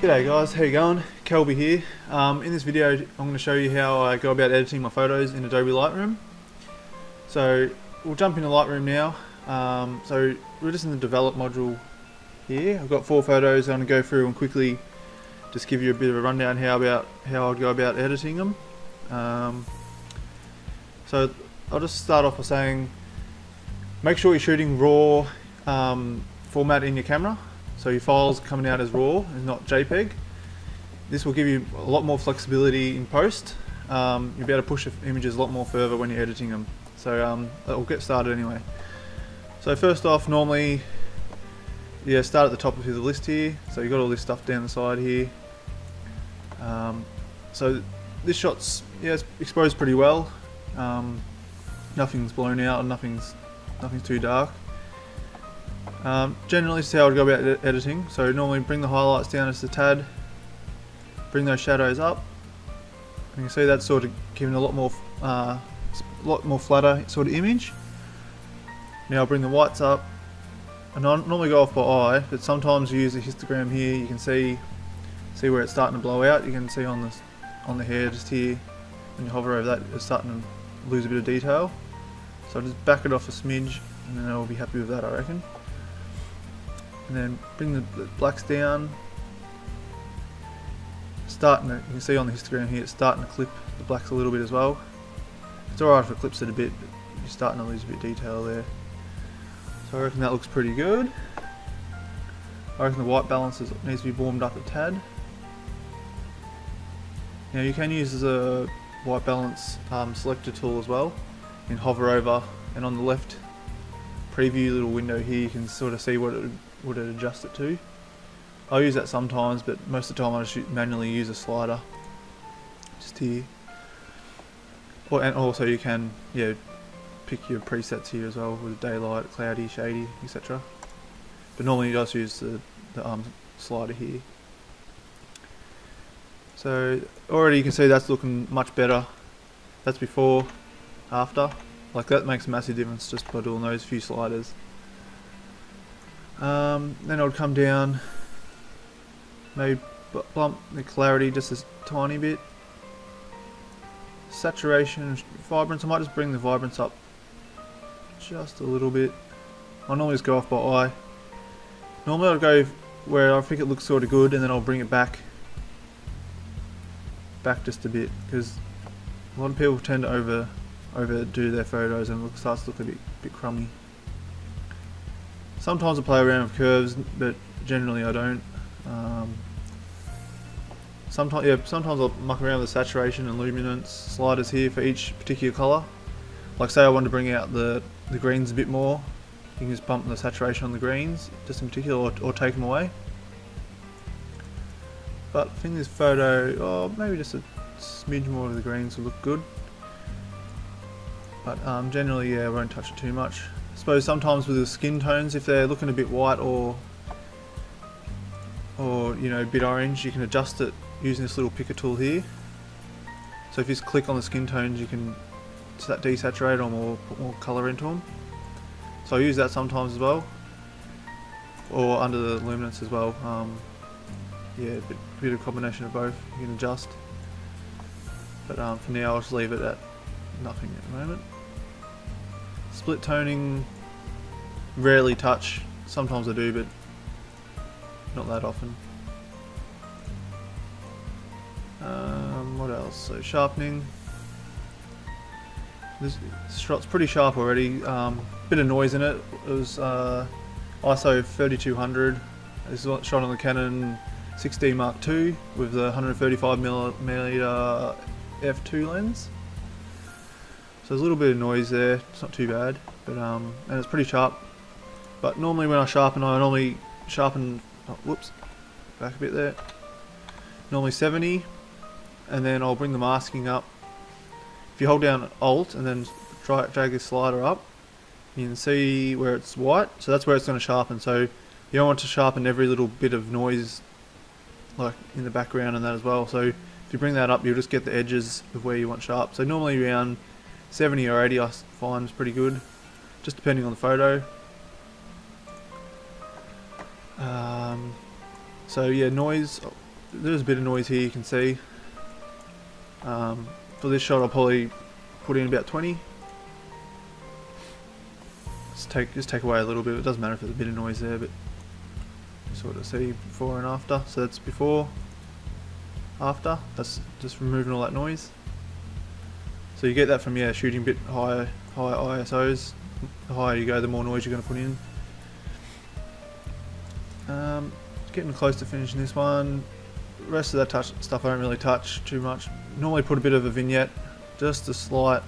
G'day guys, how you going? Kelby here. In this video I'm going to show you how I go about editing my photos in Adobe Lightroom. So we'll jump into Lightroom now. So we're just in the develop module here. I've got 4 photos I'm going to go through and quickly just give you a bit of a rundown how I'd go about editing them. So I'll just start off by saying make sure you're shooting RAW format in your camera. So your files coming out as RAW and not JPEG. This will give you a lot more flexibility in post. You'll be able to push the images a lot more further when you're editing them. So we'll get started anyway. So first off, normally, start at the top of the list here. So you've got all this stuff down the side here. So this shot's it's exposed pretty well. Nothing's blown out and nothing's too dark. Generally, this is how I'd go about editing. So normally bring the highlights down just a tad, bring those shadows up. And you can see that's sort of giving a lot more flatter sort of image. Now I'll bring the whites up, and I normally go off by eye, but sometimes you use a histogram here. You can see where it's starting to blow out. You can see on the hair just here, when you hover over that, it's starting to lose a bit of detail. So I'll just back it off a smidge, and then I'll be happy with that, I reckon. And then bring the blacks down. You can see on the histogram here, it's starting to clip the blacks a little bit as well. It's alright if it clips it a bit, but you're starting to lose a bit of detail there. So I reckon that looks pretty good. I reckon the white balance needs to be warmed up a tad. Now you can use the white balance selector tool as well. You can hover over, and on the left preview little window here you can sort of see what it adjust it to. I'll use that sometimes, but most of the time I just manually use a slider just here. And also you can pick your presets here as well, with daylight, cloudy, shady, etc. But normally you just use the slider here. So already you can see that's looking much better. That's before, after. Like that makes a massive difference just by doing those few sliders. Then I would come down, maybe bump the clarity just a tiny bit. Saturation, vibrance, I might just bring the vibrance up just a little bit. I normally just go off by eye. Normally I'll go where I think it looks sort of good, and then I'll bring it back just a bit, because a lot of people tend to overdo their photos and it starts to look a bit crummy. Sometimes I play around with curves, but generally I don't. Sometimes I'll muck around with the saturation and luminance sliders here for each particular colour. Like say I want to bring out the greens a bit more, you can just bump the saturation on the greens, just in particular, or take them away. But I think this photo, maybe just a smidge more of the greens will look good. But generally, I won't touch it too much. I suppose sometimes with the skin tones, if they're looking a bit white or a bit orange, you can adjust it using this little picker tool here. So if you just click on the skin tones, you can desaturate them or put more colour into them. So I use that sometimes as well, or under the luminance as well. A bit of combination of both. You can adjust. But for now, I'll just leave it at nothing at the moment. Split toning, rarely touch. Sometimes I do, but not that often. What else? So sharpening. This shot's pretty sharp already. Bit of noise in it. It was ISO 3200. This is shot on the Canon 6D Mark II with the 135mm f2 lens. So there's a little bit of noise there. It's not too bad, but and it's pretty sharp. But normally when I normally sharpen. Whoops, back a bit there. Normally 70, and then I'll bring the masking up. If you hold down Alt and then drag this slider up, you can see where it's white. So that's where it's going to sharpen. So you don't want to sharpen every little bit of noise, like in the background and that as well. So if you bring that up, you'll just get the edges of where you want sharp. So normally around 70 or 80 I find is pretty good, just depending on the photo. So yeah, noise, there's a bit of noise here, you can see. For this shot I'll probably put in about 20. Just take away a little bit. It doesn't matter if there's a bit of noise there, but you sort of see before and after. So that's before, after. That's just removing all that noise. So you get that from shooting a bit higher ISOs. The higher you go, the more noise you're going to put in. Getting close to finishing this one. The rest of that stuff I don't really touch too much. Normally put a bit of a vignette, just a slight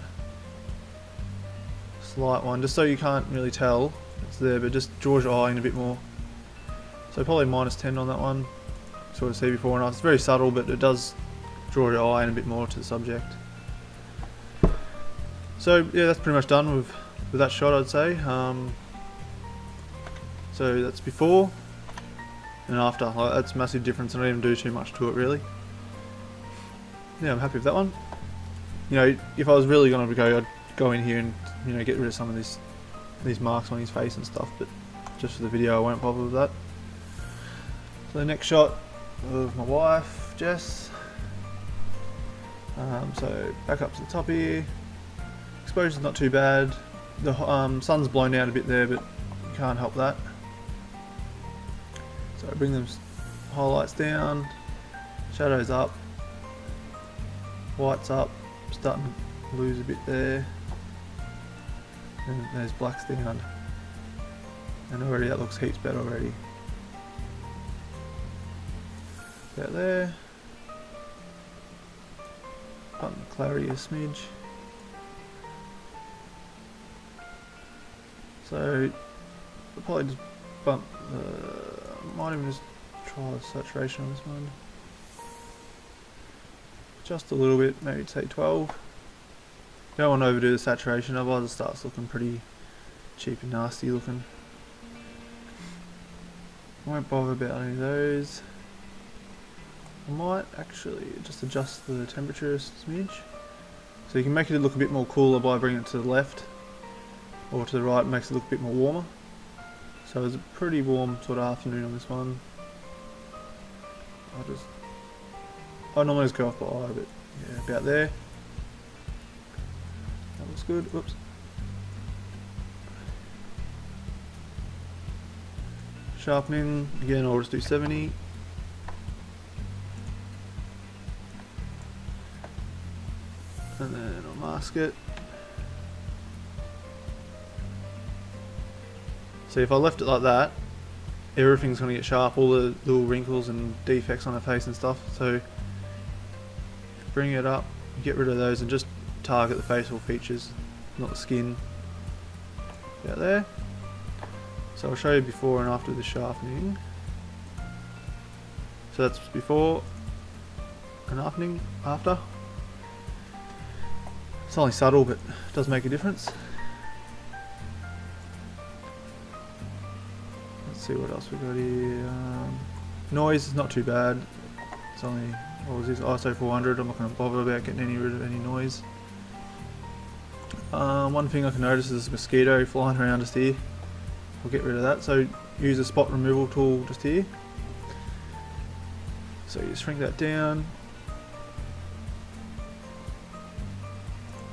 one, just so you can't really tell it's there, but just draws your eye in a bit more. So probably -10 on that one. Sort of see before and after. It's very subtle, but it does draw your eye in a bit more to the subject. So yeah, that's pretty much done with that shot, I'd say. So that's before and after. Like, that's a massive difference. I don't even do too much to it really. Yeah, I'm happy with that one. You know, if I was really going to go, I'd go in here and get rid of some of these marks on his face and stuff. But just for the video, I won't bother with that. So the next shot of my wife, Jess. So back up to the top here. Exposure's not too bad. The sun's blown out a bit there, but you can't help that. So I bring them highlights down, shadows up, whites up, starting to lose a bit there, and there's blacks down, and already that looks heaps better already. Out there, button clarity a smidge. So I'll probably just bump might even just try the saturation on this one. Just a little bit, maybe say 12. Don't want to overdo the saturation, otherwise it starts looking pretty cheap and nasty looking. Won't bother about any of those. I might actually just adjust the temperature a smidge. So you can make it look a bit more cooler by bringing it to the left. Or to the right, makes it look a bit more warmer. So it's a pretty warm sort of afternoon on this one. I normally just go off by eye, but yeah, about there. That looks good. Whoops. Sharpening, again I'll just do 70. And then I'll mask it. So if I left it like that, everything's going to get sharp, all the little wrinkles and defects on her face and stuff. So bring it up, get rid of those and just target the facial features, not the skin. About there. So I'll show you before and after the sharpening. So that's before and after. It's only subtle, but it does make a difference. See what else we got here. Noise is not too bad. It's only, what was this, ISO 400. I'm not going to bother about getting rid of any noise. One thing I can notice is a mosquito flying around just here. We'll get rid of that. So use a spot removal tool just here. So you shrink that down.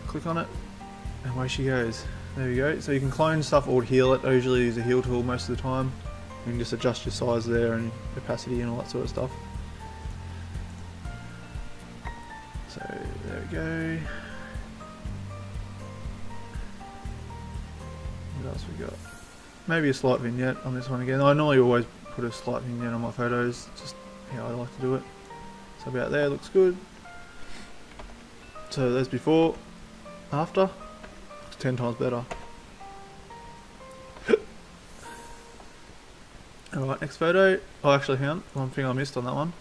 Click on it, and away she goes. There we go. So you can clone stuff or heal it. I usually use a heal tool most of the time. You can just adjust your size there and opacity and all that sort of stuff. So there we go. What else we got? Maybe a slight vignette on this one again. I normally always put a slight vignette on my photos, just how I like to do it. So about there, looks good. So there's before, after, looks 10 times better. Alright, next photo. Oh, actually, hang on. One thing I missed on that one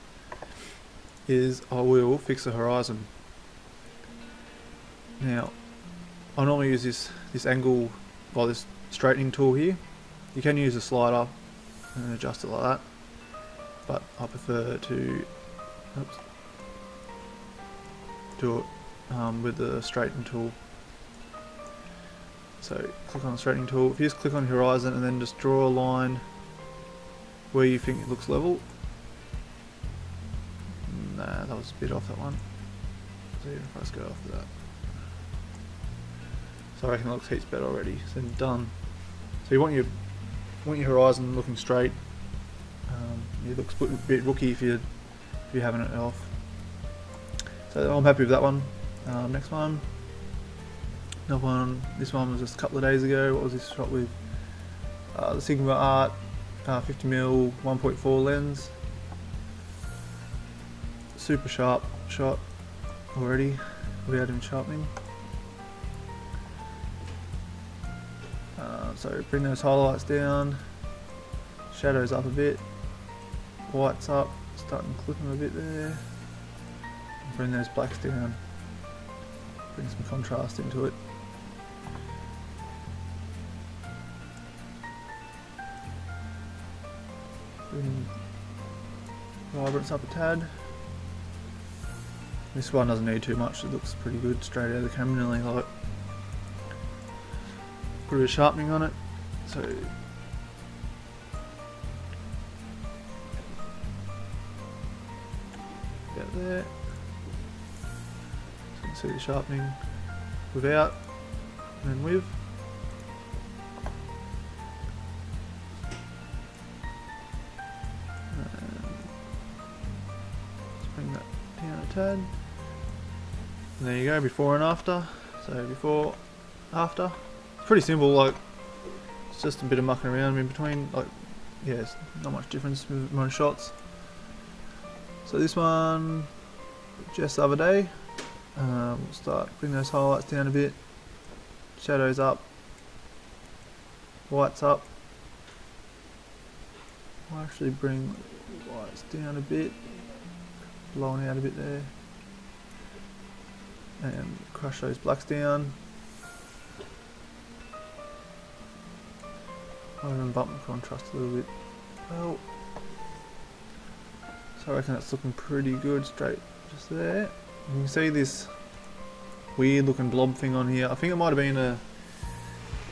is I will fix the horizon. Now, I normally use this angle, or this straightening tool here. You can use a slider and adjust it like that, but I prefer to do it with the straightening tool. So click on the straightening tool. If you just click on your horizon and then just draw a line where you think it looks level, Nah, that was a bit off, that one. So even if I just go after that. So I reckon it looks heaps better already. So done. So you want your horizon looking straight. It looks a bit rookie if you're having it off. So I'm happy with that one. Next one. Another one. This one was just a couple of days ago. What was this shot with? The Sigma Art 50mm 1.4 lens. Super sharp shot already without even sharpening. So bring those highlights down, shadows up a bit, whites up, starting to clip them a bit there. Bring those blacks down, bring some contrast into it. Bring vibrance up a tad. This one doesn't need too much, it looks pretty good straight out of the camera, nearly like put a bit of sharpening on it. So about there. So you can see the sharpening without and then with. Let's bring that down a tad. And there you go, before and after. So before, after. It's pretty simple, like it's just a bit of mucking around in between, like yeah, it's not much difference with most shots. So this one, just the other day, we'll start putting those highlights down a bit, shadows up, whites up. I'll actually bring whites down a bit, blowing out a bit there, and crush those blacks down. I'll even bump the contrast a little bit. Well, so I reckon that's looking pretty good straight just there. You can see this weird looking blob thing on here. I think it might have been a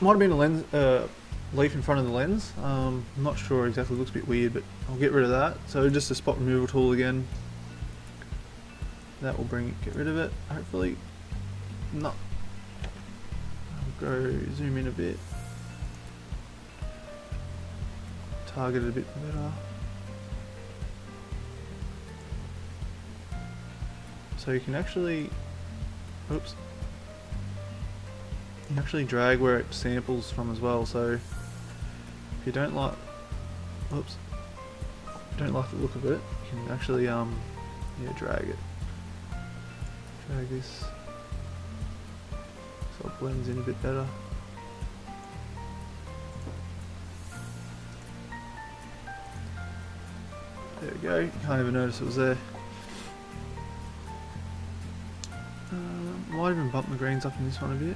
lens leaf in front of the lens. I'm not sure exactly, it looks a bit weird, but I'll get rid of that. So just a spot removal tool again. That will get rid of it, hopefully. No. I'll go zoom in a bit. Target it a bit better. So you can actually, oops, you can actually drag where it samples from as well. So if you don't like, oops, don't like the look of it, you can actually yeah, drag it. Drag this so it blends in a bit better. There we go, you can't even notice it was there. Might even bump the greens up in this one a bit.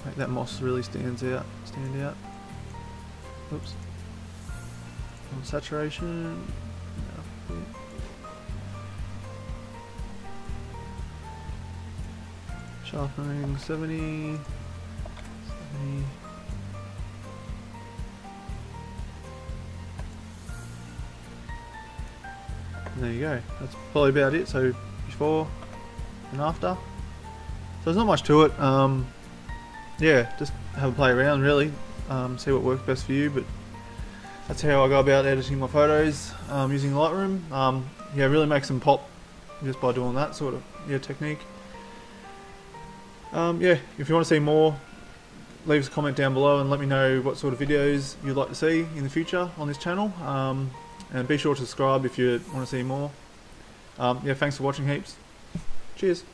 Make that moss really stand out. Oops. On saturation. Sharpening 70. And there you go. That's probably about it. So before and after. So there's not much to it. Yeah, just have a play around really. See what works best for you. But that's how I go about editing my photos using Lightroom. Yeah, really makes them pop just by doing that sort of technique. Yeah, if you want to see more, leave us a comment down below and let me know what sort of videos you'd like to see in the future on this channel. And be sure to subscribe if you want to see more. Yeah, thanks for watching heaps. Cheers.